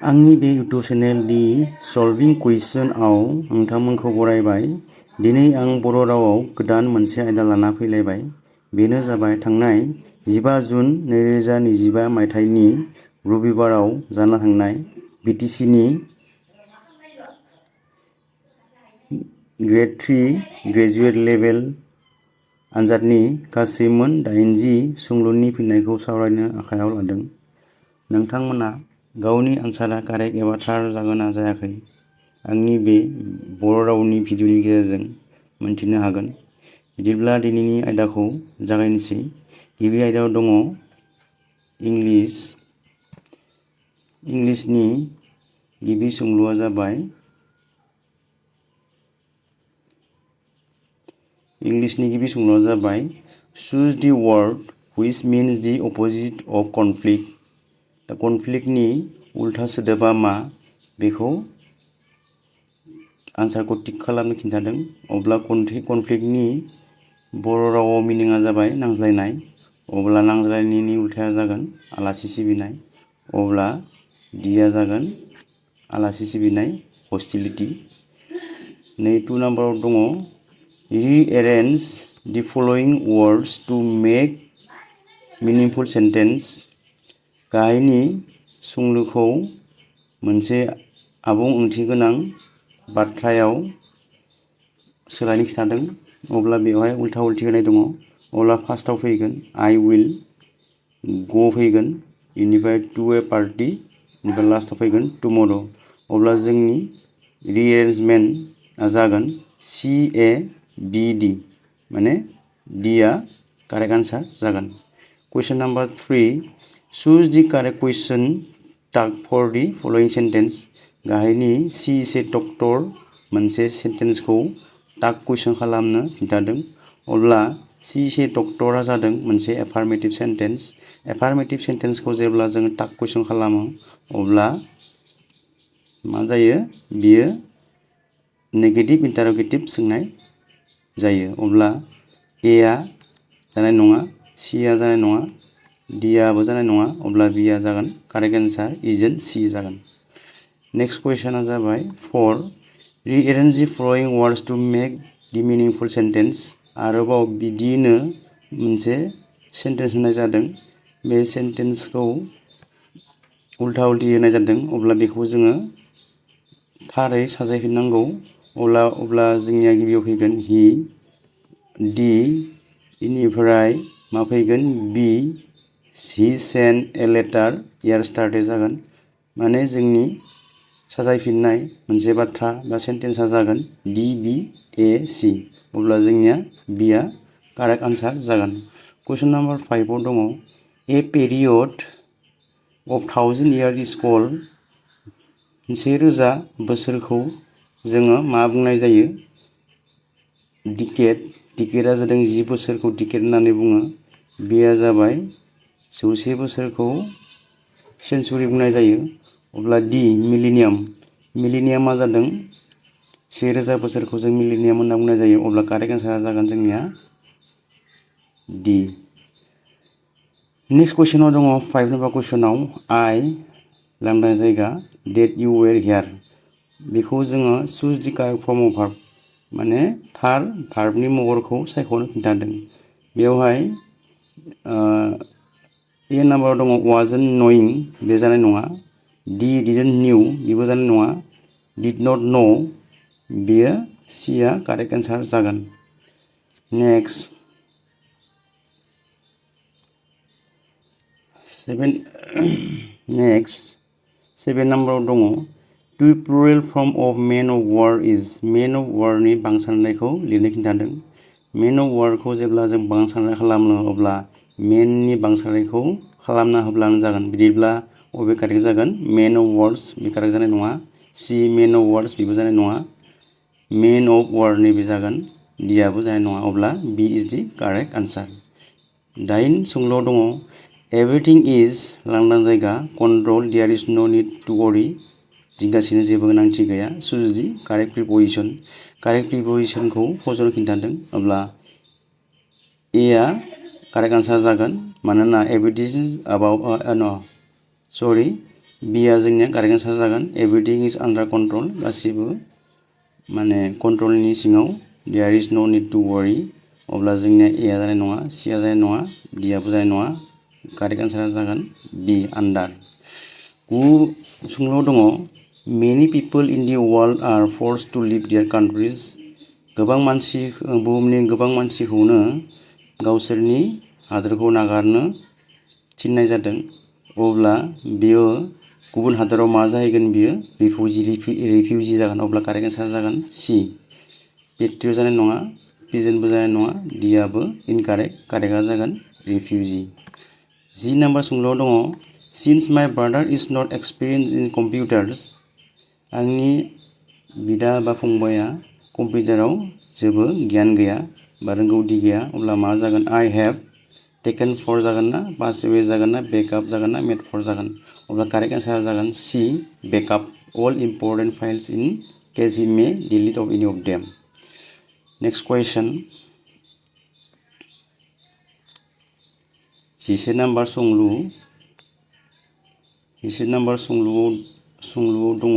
आंनि बे YouTube channel दि सल्विं कुइसनआव नोंथांमोनखौ बरायबाय। दिनै आं बर' रावाव गोदान मोनसे आयदा लाना फैलायबाय। बेनो जाबाय थांनाय 15 जुन 2025 मायथाइनि रबिबाराव जाना थांनाय बिटिसिनि ग्रेड 3 ग्रेजुवेट लेभेल आनजादनि गासै मोन 80 सोंलुनि फिननायखौ सावरायनो आखायाव लादों। नोंथांमोना गावनि आनसारा कारेक्ट एबा थार जागोन ना जायाखै आंनि बे बर' रावनि भिडिअनि गेजेरजों मोनथिनो हागोन। बिदिब्ला दिनैनि आयदाखौ जागायनोसै। गिबि आयदायाव दङ इंलिश। इंलिशनि गिबि सोंलुआ जाबाय choose the word which means the opposite of conflict। दा कनफ्लिक्टनि उल्था सोदोबा मा बेखौ आनसारखौ टिक खालामनो खिन्थादों। अब्ला कनफ्लिक्टनि बर' रावाव मिनिङा जाबाय नांज्लायनाय। अब्ला नांज्लायनायनि उल्थाया जागोन आलासि सिबिनाय। अब्ला डिया जागोन आलासि सिबिनाय हस्टिलिटी। 2 नाम्बाराव दङ rearrange the following words to make meaningful sentence। गाहायनि सोंलुखौ मोनसे आबुं ओंथि गोनां बाथ्रायाव सोलायनो खिन्थादों। अब्ला बेवहाय उल्था उल्थि होनाय दङ। अब्ला फार्स्टआव फैगोन I will, go फैगोन, बेनिफ्राय to a party, बेनिफ्राय लास्टआव फैगोन tomorrow। अब्ला जोंनि रिएरेन्जमेन्टआ जागोन CABD, माने डिआ कारेक्ट आन्सार जागोन। कुइसन नाम्बार 3 चुज दि कारेक्ट कुइसन टाग फर दि फलोइं सेन्टेन्स। गाहायनि सी इज ए डक्टर मोनसे सेन्टेन्सखौ टाग कुइसन खालामनो खिन्थादों। अब्ला सी इज ए डक्टरा जादों मोनसे एफार्मेटिभ सेन्टेन्स। एफार्मेटिभ सेन्टेन्सखौ जेब्ला जोङो टाग कुइसन खालामो अब्ला मा जायो, बियो नेगेटिभ इन्टार'गेटिभ सोंनाय जायो। अब्ला एआ जानाय नङा, सीआ जानाय नङा, डिआबो जानाय नङा। अब्ला बिआ जागोन कारेक्ट एन्सार इजोन सी जागोन। नेक्स्ट कुइसना जाबाय 4 rearrange the following words to make the meaningful sentence। आरोबाव बिदिनो मोनसे सेन्टेन्स होनाय जादों। बे सेन्टेन्सखौ उल्था उल्थि होनाय जादों। अब्ला बेखौ जोङो थारै साजायफिननांगौ। अब्ला जोंनिया गिबियाव फैगोन ही, डी, इनिफ्राय मा फैगोन बी, ही सेन्ट ए लेटार येस्टारडे जागोन। माने जोंनि साजायफिननाय मोनसे बाथ्रा बा सेन्टेन्सआ जागोन DBAC। अब्ला जोंनिया बिआ कारेक्ट आन्सार जागोन। कुइसन नाम्बार 5 आव दङ a period of 1000 years is called. 1000 बोसोरखौ जोङो मा बुंनाय जायो? डिकेड। डिकेडआ जादों 10 बोसोरखौ डिकेड होननानै बुङो। बेया जाबाय 100 बोसोरखौ सेन्चुरि बुंनाय जायो। अब्ला डी मिलेनियाम। मिलेनियामा जादों 1000 बोसोरखौ जों मिलेनियाम होनना बुंनाय जायो। अब्ला कारेक्ट एन्सारा जागोन जोंनिया डी। नेक्स्ट कुइसनाव दङ 5 नाम्बार कुइसनाव आइ लांदां जायगा डेट इउ वेर हियार। बेखौ जोङो choose the correct form of verb, माने थार भार्बनि महरखौ सायख'नो खिन्थादों। बेवहाय ए नाम्बाराव दङ वाजन्ट नयिं, बे जानाय नङा। डी डिडन्ट न्यू, बेबो जानाय नङा। डिड नट नो, बेयो सीआ कारेक्ट एन्सार जागोन। नेक्स्ट 7 नाम्बाराव दङ to plural form of men of war is. Men of वारनि बांसारनायखौ लिरनो खिन्थादों। मेन अफ वारखौ जेब्ला जों बांसारनाय खालामो अब्ला मेननि बांसारनायखौ खालामना होब्लानो जागोन। बिदिब्ला अबे कारेक्ट जागोन? मेन अफ वार्स, बे कारेक्ट जानाय नङा। सी मेन अफ वार्स, बेबो जानाय नङा। मेन अफ वारनि बे जागोन, डिआबो जानाय नङा। अब्ला बी इज दि कारेक्ट आन्सार। 8 सोंलुआव दङ एभ्रिथिं इज लांदां जायगा कन्ट्रल देयार इज नो निड टु वरी। जिंगासिनो जेबो गोनांथि गैया। चुज दि कारेक्ट प्रिप'जिसन। कारेक्ट प्रिप'जिसनखौ फज'नो खिन्थादों। अब्ला एआ कारेक्ट आन्सार जागोन, मानोना एभ्रिथिं इज अबाउट बिया जोंनिया कारेक्ट एन्सार जागोन एभ्रिथिं इज आन्डार कन्ट्रल गासिबो माने कन्ट्रलनि सिङाव देयार इज नो निड टु वरि अब्ला जोंनिया एआ जानाय नङा सिआ जानाय नङा डिआबो जानाय नङा कारेक्ट एन्सारा जागोन बि आन्डार गु सोंलुआव दङ many people in the world are forced to leave their countries गोबां मानसि बुहुमनि गोबां मानसिखौनो गावसोरनि हादोरखौ नागारनो थिननाय जादों अब्ला बेयो गुबुन हादोराव मा जाहैगोन बियो रिफिउजि जागोन अब्ला कारेक्ट एन्सार जागोन सि पेट्रियट जानाय नङा पिजेनबो जानाय नङा डिआबो इनकारेक्ट कारेक्टआ जागोन रिफिउजि जि नाम्बार सोंलुआव दङ सिन्स माय ब्रादार इज नट एक्सपिरियेन्स इन कम्पिउटार्स आंनि बिदा बा फंबाया कम्पिउटाराव जेबो गियान गैया बा रोंगौथि गैया अब्ला मा जागोन आई हेभ टेकेन फर जागोन ना पास अवे जागोन ना बेकआप जागोन ना मेड फर जागोन अब्ला कारेक्ट एन्सारा जागोन C backup all important files in case he may delete of any of them next question जिसे नाम्बार सोंलुआव दङ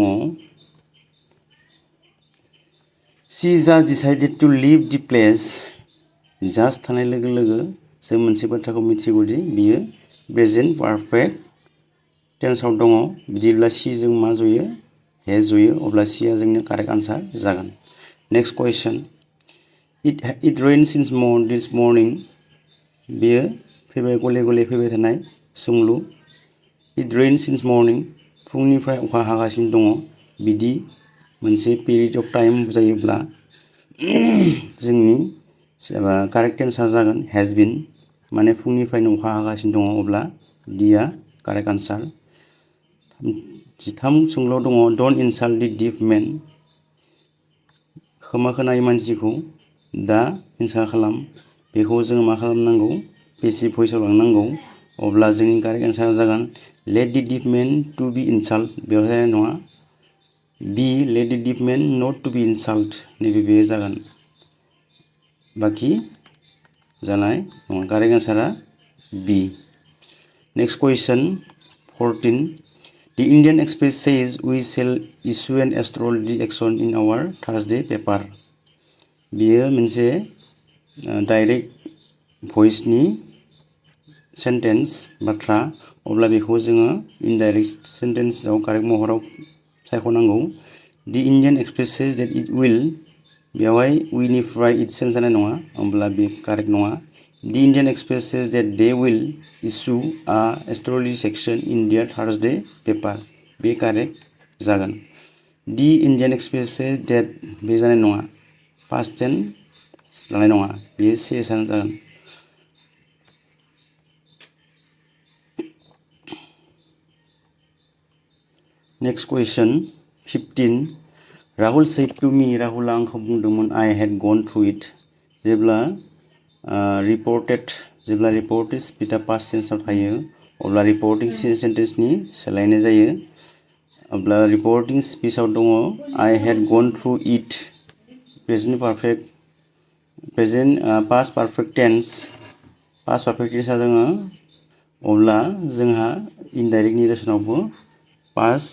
शी just decided to leave the place just थानाय लोगो लोगो जों मोनसे बाथ्राखौ मिथिगौदि बियो प्रेजेन्ट पारफेक्ट टेन्सआव दङ बिदिब्ला शी जों मा जयो हेज जयो अब्ला सीआ जोंनि कारेक्ट आन्सार जागोन next question it rain since this morning बेयो फैबाय गले गले फैबाय थानाय सोंलु इट रेन सिन्स मर्निं फुंनिफ्राय अखा हागासिनो दङ बिदि मोनसे पिरियड अफ टाइम जायोब्ला जोंनि कारेक्ट एन्सार जागोन हेज बिन माने फुंनिफ्रायनो अखा हागासिनो दङ अब्ला डिआ कारेक्ट आन्सार जिथाम सोंलुआव दङ डन्ट इनसाल्ट दि डिफ मेन खोमा खोनायै मानसिखौ दा हिंसा खालाम बेखौ जोङो मा खालामनांगौ पेसिभ भइसआव लांनांगौ अब्ला जोंनि कारेक्ट एन्सारा जागोन लेट दि डिफ मेन टु बि इनसाल्ट बेयाव जानाय नङा बी late the diff main not to बि इनसाल्ट नैबे बेयो जागोन बाखि जानाय नङा कारेक्ट एन्सारा B next question 14 The Indian Express says we shall issue an astrology action in our Thursday paper बेयो मोनसे डाइरेक्ट भइसनि सेन्टेन्स बाथ्रा अब्ला बेखौ जोङो इनडाइरेक्ट सेन्टेन्सआव कारेक्ट महराव सायख'नांगौ the Indian Express says that it will बेवहाय उइनिफ्राय इट सेल जानाय नङा होमब्ला बे कारेक्ट नङा the Indian Express says that they will issue a astrology section in their Thursday paper बे कारेक्ट जागोन the Indian Express says that बे जानाय नङा पास्ट टेन्स लानाय नङा बेयो सेसआनो जागोन next question 15 Rahul said to me राहुला आंखौ बुंदोंमोन I had gone through it जेब्ला रिपर्टेड स्पिडआ पास्ट टेन्सआव थायो अब्ला रिपर्टिं सेन्टेन्सनि सोलायनाय जायो अब्ला रिपर्टिं स्पिचआव दङ I had gone through it past perfect टेन्सआ दङ अब्ला जोंहा इनडाइरेक्ट निरेसनावबो पास्ट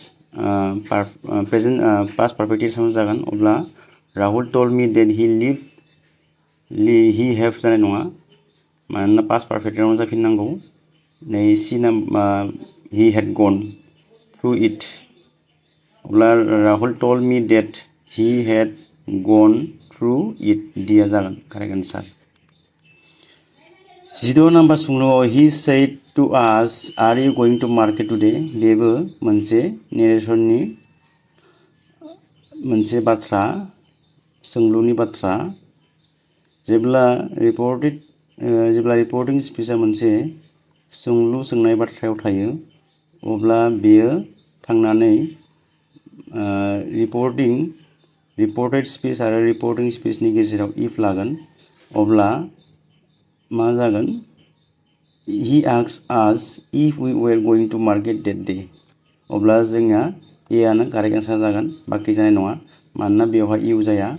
पारफेक्ट टेन्सआव जागोन अब्ला Rahul told me that he have जानाय नङा मानोना पास्ट पारफेक्टआवनो जाफिननांगौ नै सी हि हेड गन थ्रु इट अब्ला Rahul told me that he had gone through it डिआ जागोन कारेक्ट आन्सार 16 नाम्बार सोंलुआव हि सेड टु आस आर इउ गोइं टु मार्केट टुडे बेबो मोनसे नेरेसननि मोनसे बाथ्रा सोंलुनि बाथ्रा जेब्ला रिपर्टिं स्पिचआ मोनसे सोंलु सोंनाय बाथ्रायाव थायो अब्ला बेयो थांनानै रिपर्टेड स्पिच आरो रिपर्टिं स्पिचनि गेजेराव इफ लागोन अब्ला मा जागोन He asked us if we were going to market that day अब्ला जोंना ए आनो कारेक्ट आन्सार जागोन बाखि जानाय नङा मानोना बेवहाय इउ जाया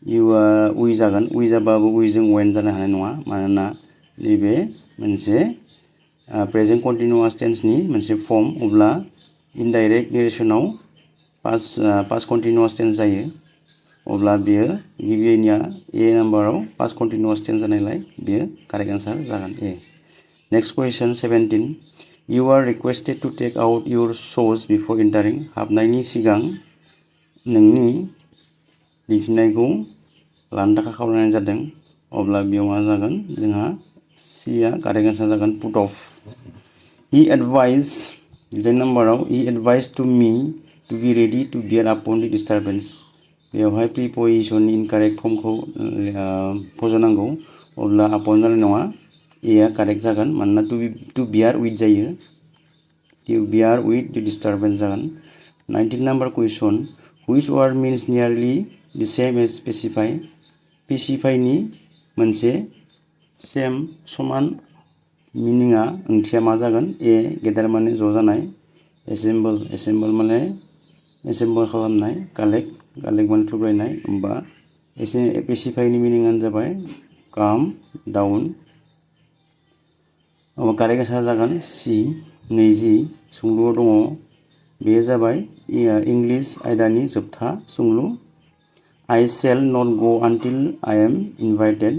इउआ उइ जागोन उइ जाबाबो उइजों वेन जानो हानाय नङा मानोना नैबे मोनसे प्रेजेन्ट कन्टिनिउआस टेन्सनि मोनसे फर्म अब्ला इनडाइरेक्ट नेरेसनाव पास्ट कन्टिनिउआस टेन्स जायो अब्ला बियो गिबिनिया ए नाम्बाराव पास्ट कन्टिनिउआस टेन्स जानायलाय बियो कारेक्ट आन्सार जागोन A. Next question 17 you are requested to take out your shoes before entering हाबनायनि सिगां नोंनि दिन्थिनायखौ लानो थाखाय खावलायनाय जादों अब्ला बेयाव मा जागोन जोंहा सिया कारेक्ट आन्सार जागोन पुट अफ। हि एडभाइस डिजाइन नाम्बाराव he advised to me to be ready to bear upon the डिस्टार्बेन्स बेवहाय प्रिप'जिशननि इनकारेक्ट फर्मखौ फज'नांगौ अब्ला आपन जानाय नङा एआ कारेक्ट जागोन मानोना टु बियार उइथ जायो to bear with the disturbance जागोन। 19 number question which word means nearly the same as specify स्पेसिफाइनि मोनसे सेम समान मिनिङा ओंथिया मा जागोन ए गेदेर माने ज' जानाय एसेम्बल माने एसेम्बल खालामनाय कालेक्ट माने थुब्रायनाय होमबा एसे स्पेसिफाइनि मिनिङानो जाबाय काम डाउन कारेक्ट आन्सार जागोन सि। 20 सोंलुआव दङ बेयो जाबाय इंलिश आयदानि जोबथा सोंलु I shall not go until I am invited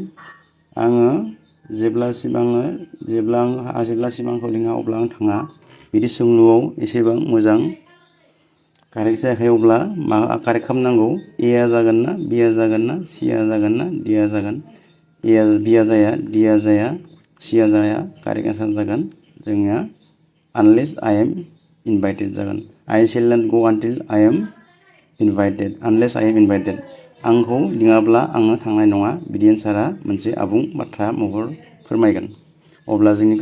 आङो जेब्लासिम आंखौ लिङा अब्ला आं थाङा बिदि सोंलुआव एसेबां मोजां कारेक्ट जायाखै अब्ला मा कारेक्ट खालामनांगौ एआ जागोन ना बिआ जागोन ना सिआ जागोन ना डिआ जागोन बिआ जाया डिआ जाया सिआ जाया कारेक्ट आन्सार जागोन जोंनिया unless I am invited जागोन I shall not go until I am invited unless I am invited आंखौ लिङाब्ला आङो थांनाय नङा बिदि एन्सारा मोनसे आबुं बाथ्रा महर फोरमायगोन अब्ला जोंनि